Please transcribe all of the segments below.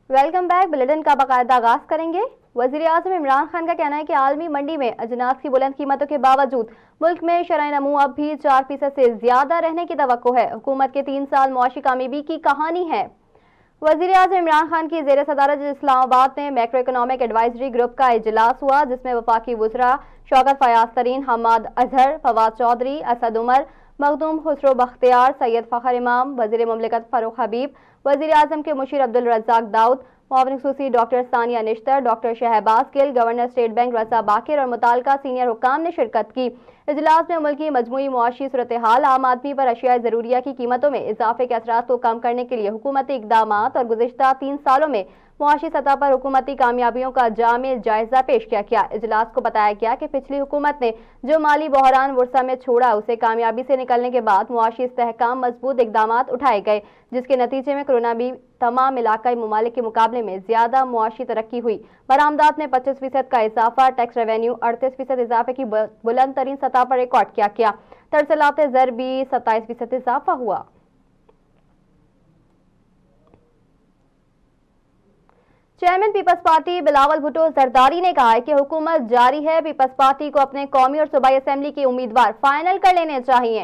Welcome back. Bulletin का बाकायदा आगाज करेंगे। वज़ीर-ए-आज़म इमरान खान का कहना है कि आलमी मंडी में अजनास की बुलंद कीमतों के बावजूद मुल्क में शरह नमू अब भी 4% से ज्यादा रहने की तवक्को है। हुकूमत के 3 साल मुआशी कामयाबी की कहानी है। वज़ीर-ए-आज़म इमरान खान की ज़ेर सदारत इस्लामाबाद में मैक्रो इकोनॉमिक एडवाइजरी ग्रुप का इजलास हुआ, जिसमें वफाकी वुज़रा शौकत फयाज तरीन, हम्माद अजहर, फवाद चौधरी, असद उमर, मखदूम खुसरो बख्तियार, सैयद फ़खर इमाम, वज़ीर मुमलिकत फ़ारूक हबीब, वज़ीर-ए-आज़म के मुशीर अब्दुल रज़ाक दाऊद, मुआविन ख़ुसूसी doctor Sania Nishtar, doctor Shahbaz Gill, governor State Bank Raza Baqir और मुताल्लिका सीनियर हुक्काम ने शिरकत की। इजलास में मुल्क की मजमूई मुआशी सूरत हाल, आम आदमी पर अशिया ज़रूरिया की कीमतों में इजाफे के असरात को कम करने के लिए हुकूमती इक़दामात और गुज़िश्ता 3 सालों में मुआशी सतह पर हुकूमती कामयाबियों का जामे जायजा पेश किया गया। इजलास को बताया गया कि पिछली हुकूमत ने जो माली बहरान वुरसा में छोड़ा, उसे कामयाबी से निकलने के बाद मुआशी इस्तेहकाम मजबूत इक़दामात उठाए गए, जिसके नतीजे में कोरोना भी तमाम इलाकाई ममालिक के मुकाबले में ज्यादा मुआशी तरक्की हुई। बरामदात में 25% का इजाफा, टैक्स रेवेन्यू 38% इजाफे की बुलंद तरीन सतह पर रिकॉर्ड किया गया। तरसलात ज़र भी 27% इजाफा हुआ। चेयरमैन पीपल्स पार्टी बिलावल भुट्टो जरदारी ने कहा है कि हुकूमत जारी है, पीपल्स पार्टी को अपने कौमी और सूबाई असेंबली के उम्मीदवार फाइनल कर लेने चाहिए।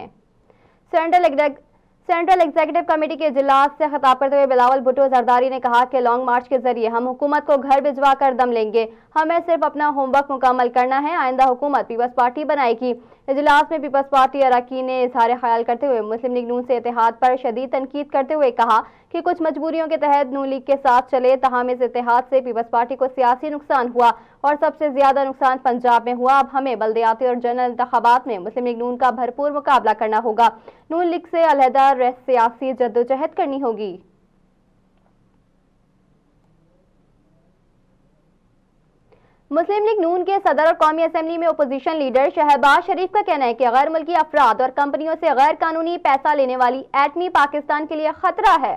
सेंट्रल एग्जीक्यूटिव कमेटी के इजलास से खिताब करते हुए बिलावल भुट्टो जरदारी ने कहा कि लॉन्ग मार्च के जरिए हम हुकूमत को घर भिजवा कर दम लेंगे। हमें सिर्फ अपना होमवर्क मुकम्मल करना है। आइंदा हुकूमत पीपल्स पार्टी बनाएगी। इजलास में पीपल्स पार्टी अरकान ने इजहार ख्याल करते हुए मुस्लिम लीग नून से इत्तेहाद पर शदीद तनकीद करते हुए कहा कि कुछ मजबूरियों के तहत नून लीग के साथ चले, तहम इस इत्तेहाद से पीपल्स पार्टी को सियासी नुकसान हुआ और सबसे ज्यादा नुकसान पंजाब में हुआ। अब हमें बल्दियाती और जनरल इंतखाबात में मुस्लिम लीग नून का भरपूर मुकाबला करना होगा। नून लीग से अलहदा सियासी जद्दोजहद करनी होगी। मुस्लिम लीग नून के सदर और कौमी असेंबली में अपोजिशन लीडर शहबाज शरीफ का कहना है कि गैर मुल्की अफराद और कंपनियों से गैर कानूनी पैसा लेने वाली एटमी पाकिस्तान के लिए खतरा है।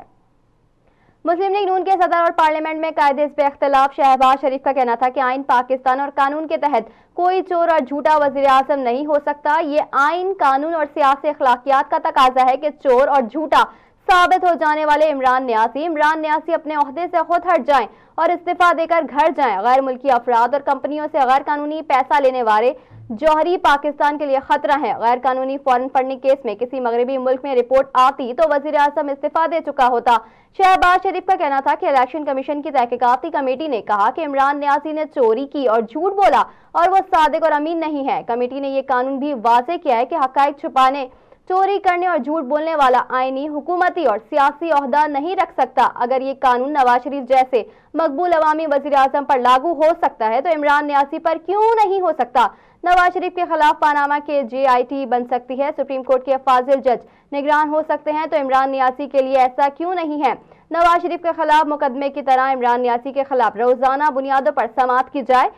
मुस्लिम लीग नून के सदर और पार्लियामेंट में कायदे इस पे इख्तलाफ शहबाज शरीफ का कहना था कि आइन पाकिस्तान और कानून के तहत कोई चोर और झूठा वजीर आजम नहीं हो सकता। ये आइन, कानून और सियासी अखलाकियात का तकाजा है कि चोर और झूठा साबित हो जाने वाले इमरान न्यासी अपने ओहदे से खुद हट जाएं और इस्तीफा देकर घर जाएं। गैर मुल्की अफराद और कंपनियों से गैर कानूनी पैसा लेने वाले जौहरी पाकिस्तान के लिए खतरा है। गैर कानूनी फॉरेन फंडिंग केस में किसी मगरबी मुल्क में रिपोर्ट आती तो वजीर आजम इस्तीफा दे चुका होता। शहबाज शरीफ का कहना था कि इलेक्शन कमीशन की तहकीकाती कमेटी ने कहा कि इमरान न्यासी ने चोरी की और झूठ बोला और वो सादिक और अमीन नहीं है। कमेटी ने यह कानून भी वाज़ेह किया है कि हकायक छुपाने, चोरी करने और झूठ बोलने वाला आईनी, हुकूमती और सियासी ओहदा नहीं रख सकता। अगर ये कानून नवाज शरीफ जैसे मकबूल अवामी वजीर आजम पर लागू हो सकता है तो इमरान न्यासी पर क्यों नहीं हो सकता। नवाज शरीफ के खिलाफ पानामा के JIT बन सकती है। सुप्रीम कोर्ट के फाजिल जज निगरान हो सकते हैं तो इमरान न्यासी के लिए ऐसा क्यों नहीं है। नवाज शरीफ के खिलाफ मुकदमे की तरह इमरान न्यासी के खिलाफ रोजाना बुनियादों पर समाअत की जाए।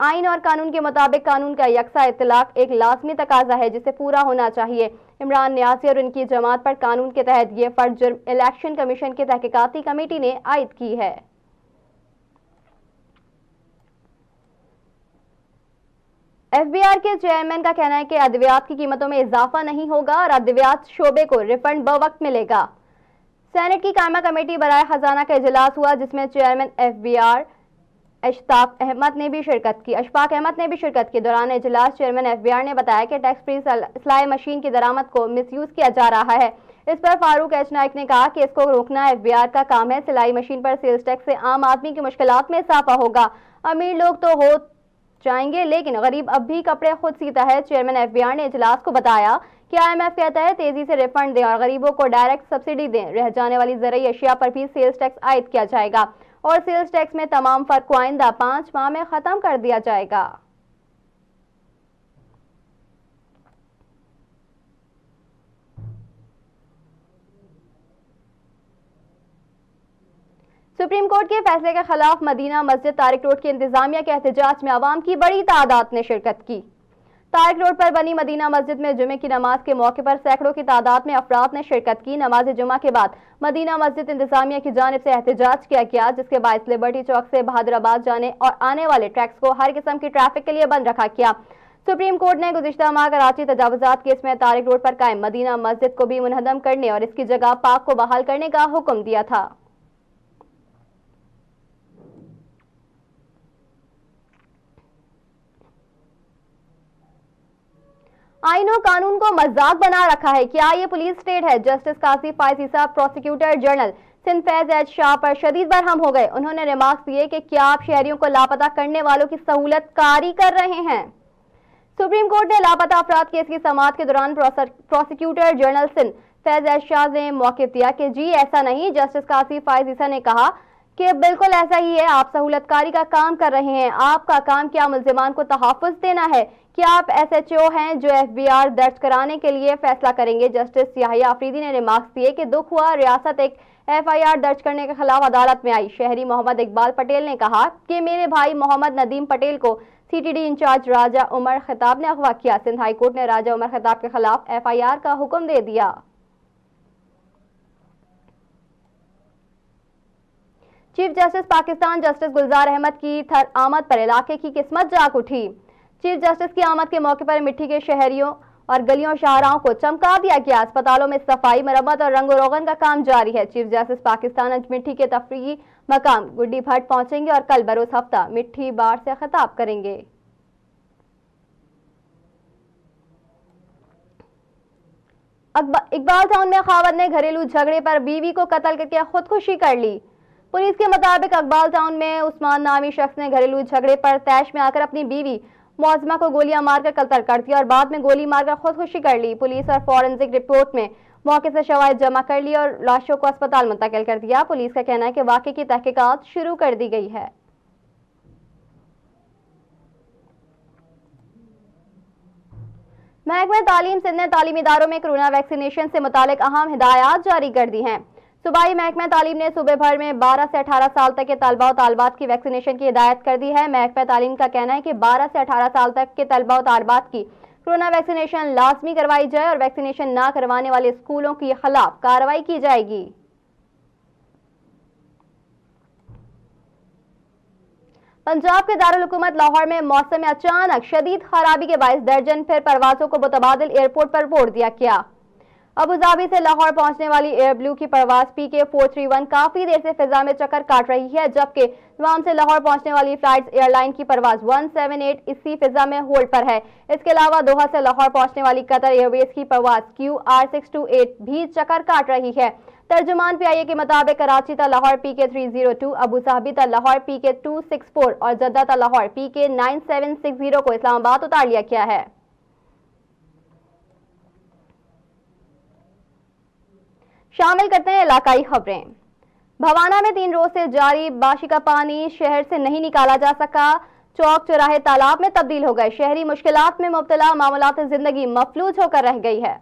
आइन और कानून के मुताबिक कानून का यकसा इतलाक एक लाजमी तकाजा है जिसे पूरा होना चाहिए। इमरान न्यासी और उनकी जमात पर कानून के तहत ये फर्ज जुर्म इलेक्शन कमीशन की तहकीकाती कमेटी ने आयद की है। FBR के चेयरमैन का कहना है कि अद्वियात की कीमतों में इजाफा नहीं होगा और अद्वियात शोबे को रिफंड बवक्त मिलेगा। सेनेट की कायमा कमेटी बराए खजाना का इजलास हुआ, जिसमें चेयरमैन FBR अशफाक अहमद ने भी शिरकत की। दौरान इजलास चेयरमैन FBR ने बताया कि टैक्स फ्री सिलाई मशीन की दरामद को मिसयूज किया जा रहा है। इस पर फारूक H नाइक ने कहा कि इसको रोकना FBR का काम है। सिलाई मशीन पर सेल्स टैक्स से आम आदमी की मुश्किलात में इजाफा होगा। अमीर लोग तो हो जाएंगे लेकिन गरीब अब भी कपड़े खुद सीता है। चेयरमैन FBR ने इजलास को बताया कि IMF कहता है तेजी से रिफंड दें और गरीबों को डायरेक्ट सब्सिडी दें। रह जाने वाली ज़रूरी अशिया पर भी सेल्स टैक्स आयद किया जाएगा और सेल्स टैक्स में तमाम फर्क को आइंदा 5 माह में खत्म कर दिया जाएगा। सुप्रीम कोर्ट के फैसले के खिलाफ मदीना मस्जिद तारिक रोड की इंतजामिया के एहतजाज में आवाम की बड़ी तादाद ने शिरकत की। तारिक रोड पर बनी मदीना मस्जिद में जुमे की नमाज के मौके पर सैकड़ों की तादाद में अफराद ने शिरकत की। नमाज जुमा के बाद मदीना मस्जिद इंतजामिया की जानिब से एहतजाज किया गया, जिसके बायस लिबर्टी चौक से बहादुराबाद जाने और आने वाले ट्रैक्स को हर किस्म की ट्रैफिक के लिए बंद रखा गया। सुप्रीम कोर्ट ने गुज़िश्ता माह कराची तजावुजात केस में तारिक रोड पर कायम मदीना मस्जिद को भी मुनहदम करने और इसकी जगह पाक को बहाल करने का हुक्म दिया था। आईन और कानून को मजाक बना रखा है, क्या ये पुलिस स्टेट है? Justice Qazi Faez Isa prosecutor general Sindh Faiz H Shah पर शदीद बरहम हो गए। उन्होंने रिमार्क्स दिए कि क्या आप शहरियों को लापता करने वालों की सहूलत कारी कर रहे हैं। सुप्रीम कोर्ट ने लापता अफराद केस की समाअत के दौरान prosecutor general Sindh Faiz H Shah ने मौक़िफ़ दिया कि जी ऐसा नहीं। जस्टिस कासिफ फायज ईसा ने कहा कि बिल्कुल ऐसा ही है, आप सहूलतकारी का काम कर रहे हैं। आपका काम क्या मुल्जिमान को तहफ़्फ़ुज़ देना है? क्या आप SHO हैं जो FBR दर्ज कराने के लिए फैसला करेंगे? जस्टिस याहिया अफरीदी ने रिमार्क्स दिए कि दुख हुआ रियासत एक FIR दर्ज करने के खिलाफ अदालत में आई। शहरी मोहम्मद इकबाल पटेल ने कहा कि मेरे भाई मोहम्मद नदीम पटेल को CTD इंचार्ज राजा उमर खिताब ने अगवा किया। सिंध हाई कोर्ट ने राजा उमर खिताब के खिलाफ FIR का हुक्म दे दिया। चीफ जस्टिस पाकिस्तान जस्टिस गुलजार अहमद की आमद पर इलाके की किस्मत जाग उठी। चीफ जस्टिस की आमद के मौके पर मिट्टी के शहरियों और गलियों शाहराहों को चमका दिया गया। अस्पतालों में सफाई, मरम्मत और रंग रोगन का काम जारी है। चीफ जस्टिस पाकिस्तान आज मिट्टी के तफरीही मकाम गुड्डी भट्ट पहुंचेंगे और कल बरोज हफ्ता मिट्टी बार से खिताब करेंगे। इकबाल टाउन में खावत ने घरेलू झगड़े पर बीवी को कत्ल करके खुदकुशी कर ली। पुलिस के मुताबिक इकबाल टाउन में उस्मान नामी शख्स ने घरेलू झगड़े पर तैश में आकर अपनी बीवी मौजमा को गोलियां मारकर कत्ल कर दिया और बाद में गोली मारकर खुदकुशी कर ली। पुलिस और फॉरेंसिक रिपोर्ट में मौके से शवाहिद जमा कर ली और लाशों को अस्पताल मुंतकिल कर दिया। पुलिस का कहना है कि वाक़े की तहकीकात शुरू कर दी गई है। महकमा तालीम सिंध ने तालीमी इदारों में कोरोना वैक्सीनेशन से मुतालिक अहम हिदायत जारी कर दी हैं। सूबाई महकमा तालीम ने सूबे भर में 12 से 18 साल तक के तलबा और तालबात की वैक्सीनेशन की हिदायत कर दी है। महकमा तालीम का कहना है कि 12 से 18 साल तक के तलबा और तालबात की कोरोना वैक्सीनेशन लाजमी करवाई जाए और वैक्सीनेशन ना करवाने वाले स्कूलों के खिलाफ कार्रवाई की जाएगी। पंजाब के दारुल हुकूमत लाहौर में मौसम में अचानक शदीद खराबी के बायस दर्जन फिर परवाजों को मुतबादिल एयरपोर्ट पर रोक दिया गया। अबुधाबी से लाहौर पहुंचने वाली एयर ब्लू की परवाज PK 431 काफी देर से फिजा में चक्कर काट रही है, जबकि तमाम से लाहौर पहुंचने वाली फ्लाइट्स एयरलाइन की परवाज 178 इसी फिजा में होल्ड पर है। इसके अलावा दोहा से लाहौर पहुंचने वाली कतर एयरवेज की परवाज QR628 भी चक्कर काट रही है। तर्जुमान PIA के मुताबिक कराची ता लाहौर PK 302, अबू साहबी ता लाहौर PK 264 और जद्दा ता लाहौर PK 9760 को इस्लामाबाद उतार लिया गया है। शामिल करते हैं इलाकाई खबरें। भवाना में 3 रोज से जारी बारिश का पानी शहर से नहीं निकाला जा सका। चौक चौराहे तालाब में तब्दील हो गए। शहरी मुश्किलात में मुब्तला, मामूलात जिंदगी मफलूज होकर रह गई है।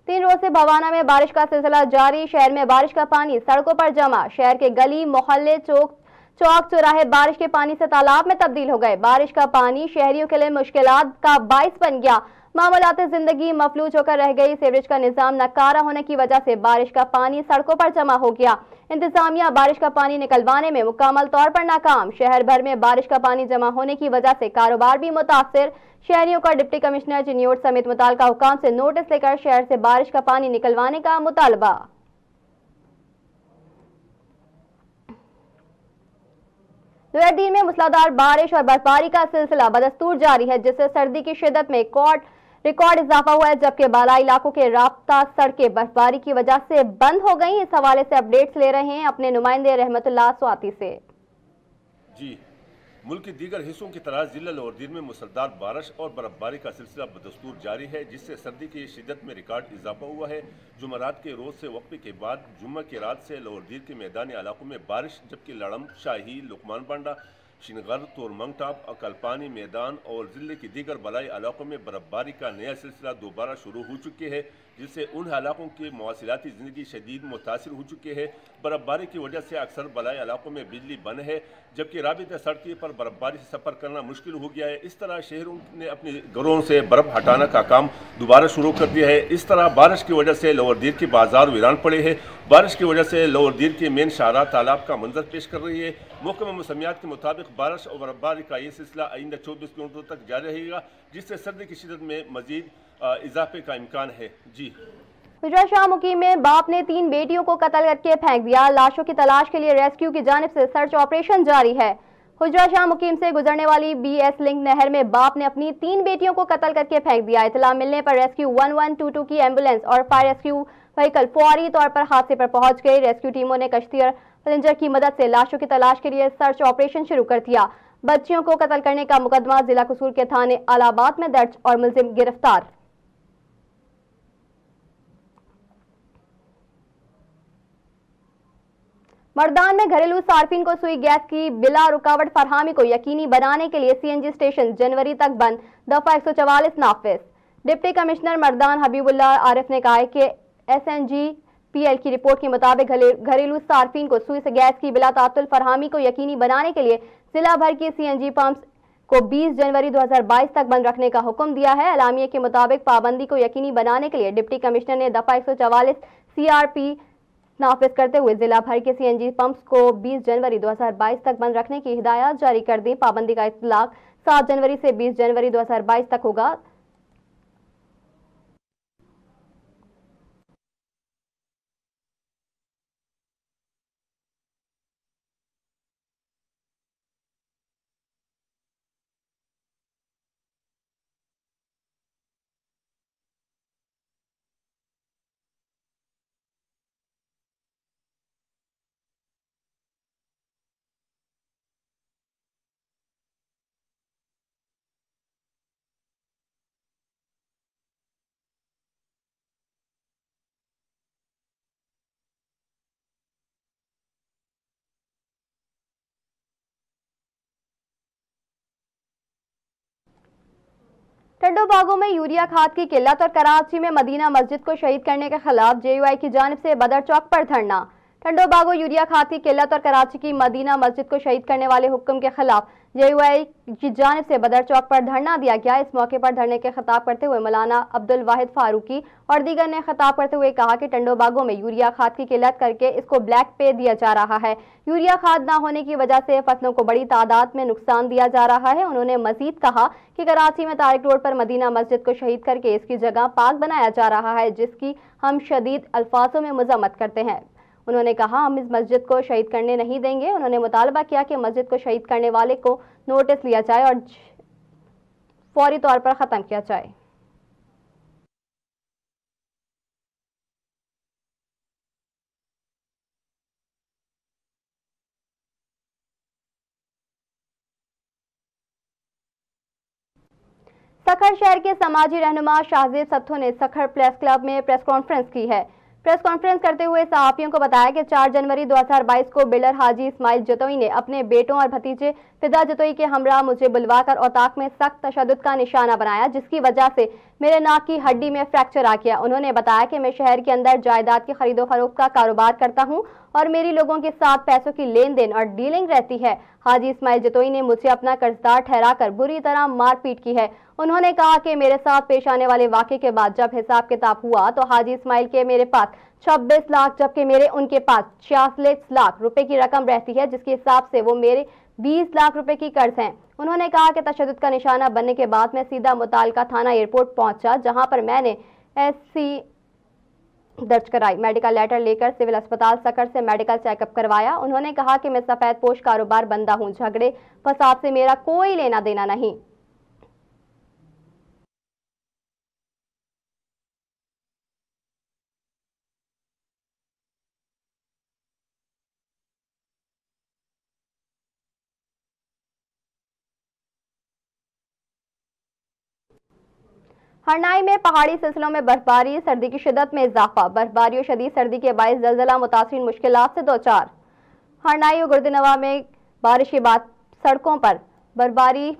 3 रोज से भवाना में बारिश का सिलसिला जारी। शहर में बारिश का पानी सड़कों पर जमा। शहर के गली मोहल्ले चौक चौराहे बारिश के पानी से तालाब में तब्दील हो गए। बारिश का पानी शहरियों के लिए मुश्किलात का बाइस बन गया। मामूलात जिंदगी मफलूज होकर रह गई। सीवरेज का निजाम नकारा होने की वजह से बारिश का पानी सड़कों पर जमा हो गया। इंतजामिया बारिश का पानी निकलवाने में मुकम्मल तौर पर नाकाम। शहर भर में बारिश का पानी जमा होने की वजह से कारोबार भी मुतासिर। शहरियों का डिप्टी कमिश्नर चिन्योट समेत मुताल्लिका हुकाम से नोटिस लेकर शहर से बारिश का पानी निकलवाने का मुतालबा। दुर्दीन में मूसलाधार बारिश और बर्फबारी का सिलसिला बदस्तूर जारी है, जिससे सर्दी की शिद्दत में रिकॉर्ड इजाफा हुआ है, जबकि बालाई इलाकों के राब्ता सड़कें बर्फबारी की वजह से बंद हो गई। इस हवाले से अपडेट्स ले रहे हैं अपने नुमाइंदे रहमतुल्लाह स्वाति से। जी, मुल्क के दीगर हिस्सों की तरह जिला लाहौरदीन में मुसलधार बारिश और बर्फबारी का सिलसिला बदस्तूर जारी है, जिससे सर्दी की शिद्दत में रिकॉर्ड इजाफा हुआ है। जुमेरात के रोज से वक्फे के बाद जुम्मे की रात से लाहौरदीन के मैदानी इलाकों में बारिश, जबकि लड़म, शाही, लुकमान बांडा, शिनगर, तोरमंग टाप, अकलपानी मैदान और जिले के दीगर बलाई इलाकों में बर्फबारी का नया सिलसिला दोबारा शुरू हो चुके हैं, जिससे उन इलाकों की मवासिलाती ज़िंदगी शदीद मुतासिर हो चुके हैं। बर्फबारी की वजह से अक्सर बलाई इलाकों में बिजली बंद है, जबकि राबिता सड़कें पर बर्फबारी से सफ़र करना मुश्किल हो गया है। इस तरह शहरों ने अपने घरों से बर्फ़ हटाने का काम दोबारा शुरू कर दिया है। इस तरह बारिश की वजह से लाहौरदीन के बाजार वीरान पड़े हैं। बारिश की वजह से लाहौरदीन के मेन शाहरा तालाब का मंजर पेश कर रही है। महकमा मौसमियात के मुताबिक बारिश और बर्फबारी का ये सिलसिला आइंदा 24 किलोमीटर तक जारी रहेगा, जिससे सर्दी की शिद्दत में मजीद इजाफे का इम्कान है। जी, गुजरात शाह मुकीम में बाप ने 3 बेटियों को कत्ल करके फेंक दिया। लाशों की तलाश के लिए रेस्क्यू की जानिब से सर्च ऑपरेशन जारी है। हुजरा शाह मुकीम से गुजरने वाली BS लिंक नहर में बाप ने अपनी 3 बेटियों को कत्ल करके फेंक दिया। इतला मिलने पर रेस्क्यू 1122 की एम्बुलेंस और फायर रेस्क्यू व्हीकल फौरी तौर पर हादसे पर पहुंच गई। रेस्क्यू टीमों ने कश्ती और प्लंजर की मदद से लाशों की तलाश के लिए सर्च ऑपरेशन शुरू कर दिया। बच्चियों को कत्ल करने का मुकदमा जिला कसूर के थाने अलाहाबाद में दर्ज और मुलजिम गिरफ्तार। मर्दान में घरेलू सार्फिन को सुई गैस की बिला रुकावट फरहामी को यकीनी बनाने के लिए CNG स्टेशन जनवरी तक बंद, दफा 144 नाफिज। डिप्टी कमिश्नर मर्दान हबीबुल्लाह आरिफ ने कहा है कि SNGPL की रिपोर्ट के मुताबिक घरेलू सार्फिन को सुई से गैस की बिला तातुल फरहामी को यकीनी बनाने के लिए जिला भर की CNG पंप्स को 20 जनवरी 2022 तक बंद रखने का हुक्म दिया है। एलामिया के मुताबिक पाबंदी को यकीनी बनाने के लिए डिप्टी कमिश्नर ने दफा 144 CRP नाफिज करते हुए जिला भर के CNG पंप्स को 20 जनवरी 2022 तक बंद रखने की हिदायत जारी कर दी। पाबंदी का इतलाक 7 जनवरी से 20 जनवरी 2022 तक होगा। टंडो बागों में यूरिया खाद की किल्लत और कराची में मदीना मस्जिद को शहीद करने के खिलाफ JUI की जानिब से बदर चौक पर धरना। टंडो बागों यूरिया खाद की किल्लत और कराची की मदीना मस्जिद को शहीद करने वाले हुक्म के खिलाफ JUI की जानिब से बदर चौक पर धरना दिया गया। इस मौके पर धरने के खिताब करते हुए मौलाना अब्दुल वाहिद फारूकी और दीगर ने खिताब करते हुए कहा कि टंडो बागों में यूरिया खाद की किल्लत करके इसको ब्लैक पे दिया जा रहा है। यूरिया खाद न होने की वजह से फसलों को बड़ी तादाद में नुकसान दिया जा रहा है। उन्होंने मजीद कहा कि कराची में तारिक रोड पर मदीना मस्जिद को शहीद करके इसकी जगह पाक बनाया जा रहा है, जिसकी हम शदीद अल्फाजों में मजम्मत करते हैं। उन्होंने कहा हम इस मस्जिद को शहीद करने नहीं देंगे। उन्होंने मुतालबा किया कि मस्जिद को शहीद करने वाले को नोटिस लिया जाए और फौरी तौर पर ख़त्म किया जाए। सखर शहर के समाजी रहनुमा शाहजेब सत्थो ने सखर प्रेस क्लब में प्रेस कॉन्फ्रेंस की है। प्रेस कॉन्फ्रेंस करते हुए सहाफियों को बताया कि 4 जनवरी 2022 को बिल्डर हाजी इस्माइल जतोई ने अपने बेटों और भतीजे फिदा जतोई के हमरा मुझे बुलवाकर औताक में सख्त तशद्दुद का निशाना बनाया, जिसकी वजह से मेरे नाक की हड्डी में फ्रैक्चर आ गया। उन्होंने बताया कि मैं शहर के अंदर जायदाद की खरीदो फरोख्त का कारोबार करता हूं और मेरी लोगों के साथ पैसों की लेन देन और डीलिंग रहती है। हाजी इस्माइल जतोई ने मुझे अपना कर्जदार ठहराकर बुरी तरह मारपीट की है। उन्होंने कहा कि मेरे साथ पेश आने वाले वाक़े के बाद जब हिसाब किताब हुआ तो हाजी इस्माइल के मेरे पास 26 लाख जबकि मेरे उनके पास 46 लाख रुपए की रकम रहती है, जिसके हिसाब से वो मेरे 20 लाख रुपए की कर्ज हैं। उन्होंने कहा कि तशद्दुद का निशाना बनने के बाद मैं सीधा मुताल्लिका थाना एयरपोर्ट पहुंचा, जहां पर मैंने SC दर्ज कराई। मेडिकल लेटर लेकर सिविल अस्पताल सकर से मेडिकल चेकअप करवाया। उन्होंने कहा कि मैं सफेद पोश कारोबार बंदा हूं, झगड़े फसाद से मेरा कोई लेना देना नहीं। हरनाई में पहाड़ी सिलसिलों में बर्फबारी, सर्दी की शिद्दत में इजाफा। बर्फबारी और शदीद सर्दी के बायस ज़लज़ला मुतासिरीन मुश्किलात से दो चार। हरनाई और गुर्दनवा में बारिश के बाद सड़कों पर बर्फबारी,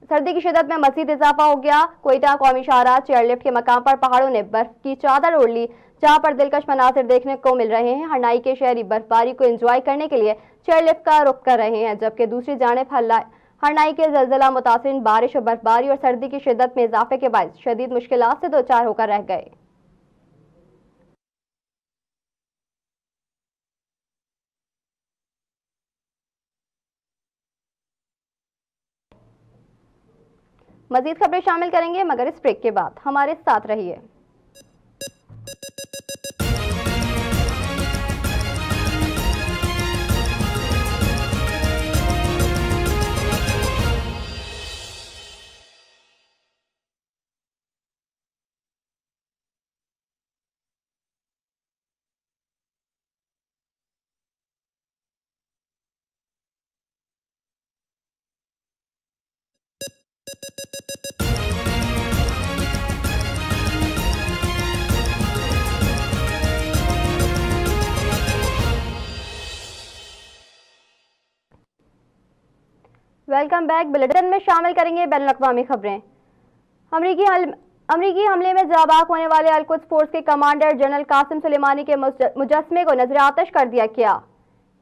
सर्दी की शिद्दत में मज़ीद इजाफा हो गया। कोयटा कौमी शाहराह चेयरलिफ्ट के मकाम पर पहाड़ों ने बर्फ की चादर ओढ़ ली, जहां पर दिलकश मनासिर देखने को मिल रहे हैं। हरनाई के शहरी बर्फबारी को एंजॉय करने के लिए चेयरलिफ्ट का रुख कर रहे हैं, जबकि दूसरी जानिब हरनाई के ज़लज़ला मुतासिरीन बारिश और बर्फबारी और सर्दी की शिद्दत में इजाफे के बाद शदीद मुश्किलात से दो चार होकर रह गए। मजीद खबरें शामिल करेंगे मगर इस ब्रेक के बाद, हमारे साथ रहिए। Welcome back. बुलेटिन में शामिल करेंगे बैनुल अक़वामी खबरें। अमरीकी हमले में जाबाक होने वाले अल-कुद्स फोर्स के कमांडर जनरल कासिम सुलेमानी के मुजस्समे को नजर आतश कर दिया गया।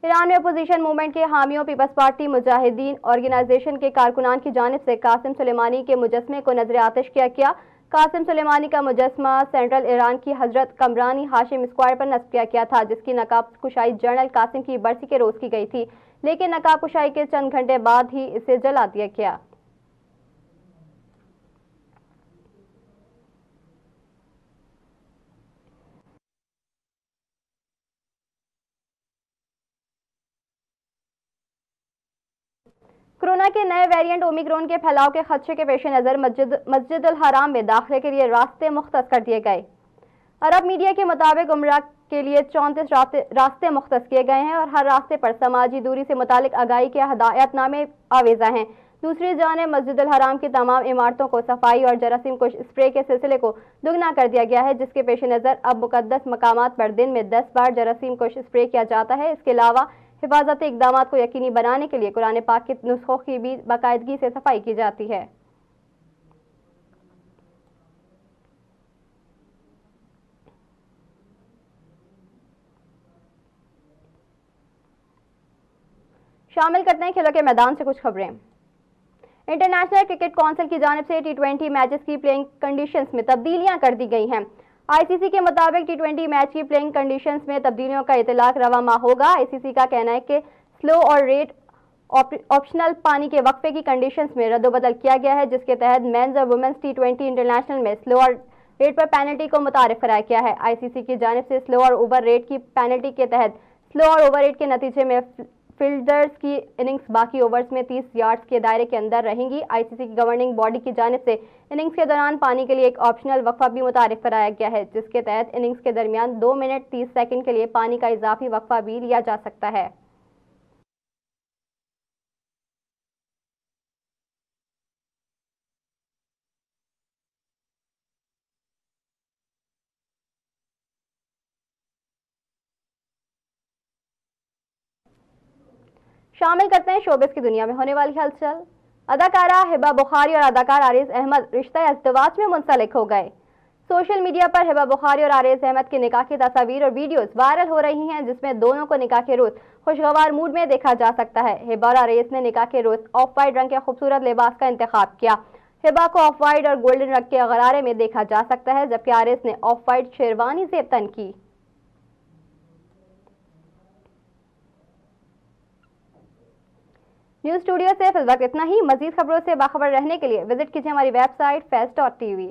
ईरान में अपोजिशन मूवमेंट के हामियों पीपल्स पार्टी मुजाहिदीन ऑर्गेनाइजेशन के कारकुनान की जानिब से कासिम सुलेमानी के मुजस्समे को नजर आतश किया गया। कासिम सुलेमानी का मुजस्समा सेंट्रल ईरान की हजरत कमरानी हाशिम स्क्वायर पर नस्ब किया गया था, जिसकी नकाब कुशाई जनरल कासिम की बरसी के रोज की गई थी, लेकिन नकाब कुशाई के चंद घंटे बाद ही इसे जला दिया गया। कोरोना के नए वेरिएंट ओमिक्रॉन के फैलाव के खदशे के पेश नज़र मस्जिद अल हराम में दाखिले के लिए रास्ते मुख्तस कर दिए गए। अरब मीडिया के मुताबिक उम्रा के लिए 34 रास्ते मुख्तस किए गए हैं और हर रास्ते पर समाजी दूरी से मुतालिक आगाही के हदायतनामे आवेजा हैं। दूसरी जानिब मस्जिद अल हराम की तमाम इमारतों को सफाई और जरासीम कुश स्प्रे के सिलसिले को दुगना कर दिया गया है, जिसके पेश नज़र अब मुकद्दस मकामात पर दिन में 10 बार जरासीम कुश स्प्रे किया जाता है। इसके अलावा हिफाजती इक़दाम को यकीनी बनाने के लिए कुरान पाक के नुस्खों की भी बाकायदगी से सफाई की जाती है। शामिल करते हैं खेलों के मैदान से कुछ खबरें। इंटरनेशनल क्रिकेट काउंसिल की जानिब से T20 मैचेस की प्लेइंग कंडीशंस में तब्दीलियां कर दी गई हैं। आईसीसी के मुताबिक T20 मैच की प्लेइंग कंडीशंस में तब्दीलियों का इतलाक रवा माह होगा। आईसीसी का कहना है कि स्लो और रेट ऑप्शनल पानी के वक्फे की कंडीशंस में रद्दोबदल किया गया है, जिसके तहत मेंस और वुमेन्स T20 इंटरनेशनल में स्लो और रेट पर पेनल्टी को मुतारिफ कराया गया है। आईसीसी की जानिब से स्लो और ओवर रेट की पेनल्टी के तहत स्लो और ओवर रेट के नतीजे में फील्डर्स की इनिंग्स बाकी ओवर्स में 30 यार्ड्स के दायरे के अंदर रहेंगी। आईसीसी की गवर्निंग बॉडी की जानिब से इनिंग्स के दौरान पानी के लिए एक ऑप्शनल वक्फा भी मुतारिफ कराया गया है, जिसके तहत इनिंग्स के दरमियान 2 मिनट 30 सेकंड के लिए पानी का इजाफी वक्फा भी लिया जा सकता है। शामिल करते हैं शोबिस की दुनिया में होने वाली हलचल। अदाकारा हिबा बुखारी और अदाकार आरिज अहमद रिश्ता अज़दवाज में मुंसलिक हो गए। सोशल मीडिया पर हिबा बुखारी और आरिज अहमद के निकाह की तस्वीर और वीडियोस वायरल हो रही हैं, जिसमें दोनों को निकाह के रोज खुशगवार मूड में देखा जा सकता है। हिबा और आरिज ने निकाह के रोज ऑफ वाइट रंग के खूबसूरत लिबास का इंतखाब किया। हिबा को ऑफ वाइट और गोल्डन रंग के गरारे में देखा जा सकता है, जबकि आरिज ने ऑफ वाइट शेरवानी से तन की। न्यूज़ स्टूडियो से फिलहाल इतना ही। मजीद खबरों से बाखबर रहने के लिए विजिट कीजिए हमारी वेबसाइट fez.tv।